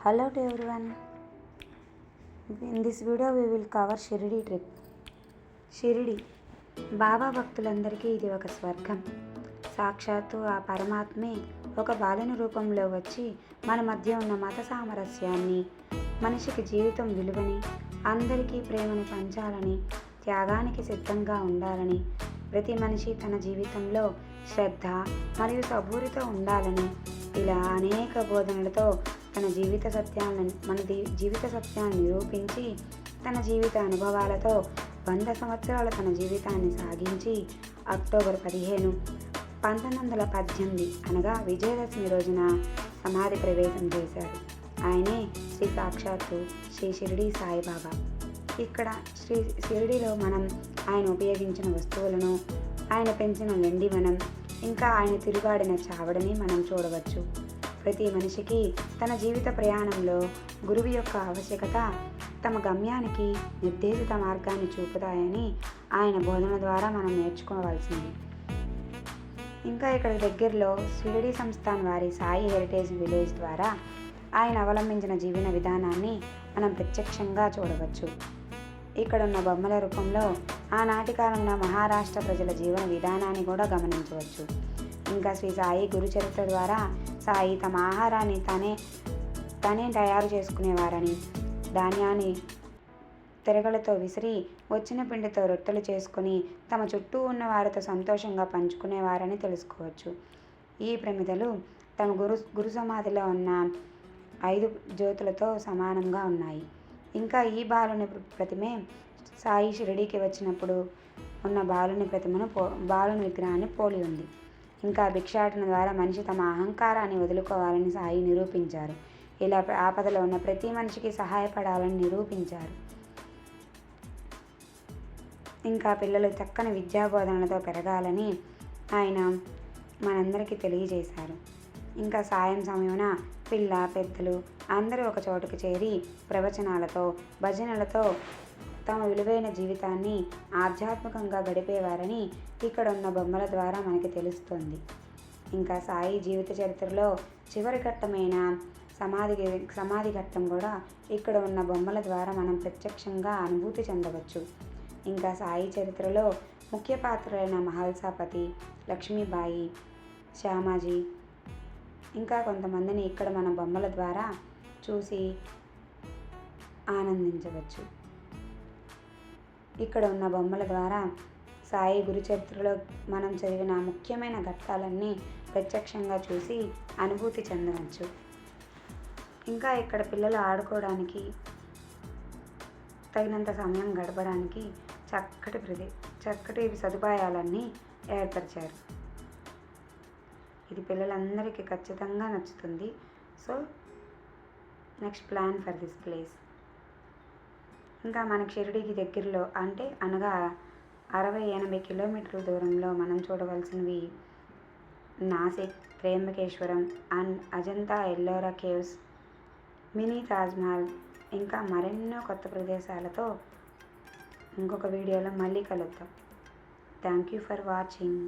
Hello to everyone. In this video we will cover Shirdi trip. Shirdi బాబా భక్తులందరికీ ఇది ఒక స్వర్గం. సాక్షాత్తు ఆ పరమాత్మే ఒక బాలుని రూపంలో వచ్చి మన మధ్య ఉన్న మత సామరస్యాన్ని, మనిషికి జీవితం విలువని, అందరికీ ప్రేమని పంచాలని, త్యాగానికి సిద్ధంగా ఉండాలని, ప్రతి మనిషి తన జీవితంలో శ్రద్ధ మరియు సబూరితో ఉండాలని, ఇలా అనేక బోధనలతో తన జీవిత సత్యాలను నిరూపించి, తన జీవిత అనుభవాలతో 100 సంవత్సరాలు తన జీవితాన్ని సాగించి అక్టోబర్ 15, 1918 అనగా విజయదశమి రోజున సమాధి ప్రవేశం చేశారు. ఆయనే శ్రీ సాక్షాత్తు శ్రీ షిరిడి సాయిబాబా. ఇక్కడ షిరిడిలో మనం ఆయన ఉపయోగించిన వస్తువులను, ఆయన పెంచిన వెండివనం, ఇంకా ఆయన తిరుగాడిన చావడిని మనం చూడవచ్చు. ప్రతి మనిషికి తన జీవిత ప్రయాణంలో గురువు యొక్క ఆవశ్యకత తమ గమ్యానికి నిర్దేశిత మార్గాన్ని చూపుతాయని ఆయన బోధన ద్వారా మనం నేర్చుకోవాల్సింది. ఇంకా ఇక్కడ దగ్గరలో షిరిడి సంస్థాన్ వారి సాయి హెరిటేజ్ విలేజ్ ద్వారా ఆయన అవలంబించిన జీవన విధానాన్ని మనం ప్రత్యక్షంగా చూడవచ్చు. ఇక్కడ ఉన్న బొమ్మల రూపంలో ఆనాటి కాలంలో మహారాష్ట్ర ప్రజల జీవన విధానాన్ని కూడా గమనించవచ్చు. ఇంకా శ్రీ సాయి గురు చరిత్ర ద్వారా సాయి తమ ఆహారాన్ని తనే తయారు చేసుకునేవారని, ధాన్యాన్ని తిరగలతో విసిరి వచ్చిన పిండితో రొట్టెలు చేసుకుని తమ చుట్టూ ఉన్న వారితో సంతోషంగా పంచుకునేవారని తెలుసుకోవచ్చు. ఈ ప్రమిదలు తమ గురు సమాధిలో ఉన్న 5 జ్యోతులతో సమానంగా ఉన్నాయి. ఇంకా ఈ బాలుని ప్రతిమే సాయి షిరిడీకి వచ్చినప్పుడు ఉన్న బాలుని విగ్రహాన్ని పోలి ఉంది. ఇంకా భిక్షాటన ద్వారా మనిషి తమ అహంకారాన్ని వదులుకోవాలని సాయి నిరూపించారు. ఇలా ఆపదలో ఉన్న ప్రతి మనిషికి సహాయపడాలని నిరూపించారు. ఇంకా పిల్లలు చక్కని విద్యాబోధనలతో పెరగాలని ఆయన మనందరికీ తెలియజేశారు. ఇంకా సాయం సమయమున పిల్ల పెద్దలు అందరూ ఒక చోటుకు చేరి ప్రవచనాలతో, భజనలతో తమ విలువైన జీవితాన్ని ఆధ్యాత్మికంగా గడిపేవారని ఇక్కడ ఉన్న బొమ్మల ద్వారా మనకి తెలుస్తుంది. ఇంకా సాయి జీవిత చరిత్రలో చివరి ఘట్టమైన సమాధి ఘట్టం కూడా ఇక్కడ ఉన్న బొమ్మల ద్వారా మనం ప్రత్యక్షంగా అనుభూతి చెందవచ్చు. ఇంకా సాయి చరిత్రలో ముఖ్య పాత్రలైన మహల్సాపతి, లక్ష్మీబాయి, శ్యామాజీ ఇంకా కొంతమందిని ఇక్కడ మన బొమ్మల ద్వారా చూసి ఆనందించవచ్చు. ఇక్కడ ఉన్న బొమ్మల ద్వారా సాయి గురు చరిత్రలో మనం చదివిన ముఖ్యమైన ఘట్టాలన్నీ ప్రత్యక్షంగా చూసి అనుభూతి చెందవచ్చు. ఇంకా ఇక్కడ పిల్లలు ఆడుకోవడానికి, తగినంత సమయం గడపడానికి చక్కటి సదుపాయాలన్నీ ఏర్పరిచారు. ఇది పిల్లలందరికీ ఖచ్చితంగా నచ్చుతుంది. So next plan for this place. ఇంకా మనకి షిరిడీకి దగ్గరలో అనగా 60-80 కిలోమీటర్ల దూరంలో మనం చూడవలసినవి Nashik, Trimbakeshwar and Ajanta Ellora caves, mini Taj Mahal, ఇంకా మరెన్నో కొత్త ప్రదేశాలతో ఇంకొక వీడియోలో మళ్ళీ కలుద్దాం. Thank you for watching.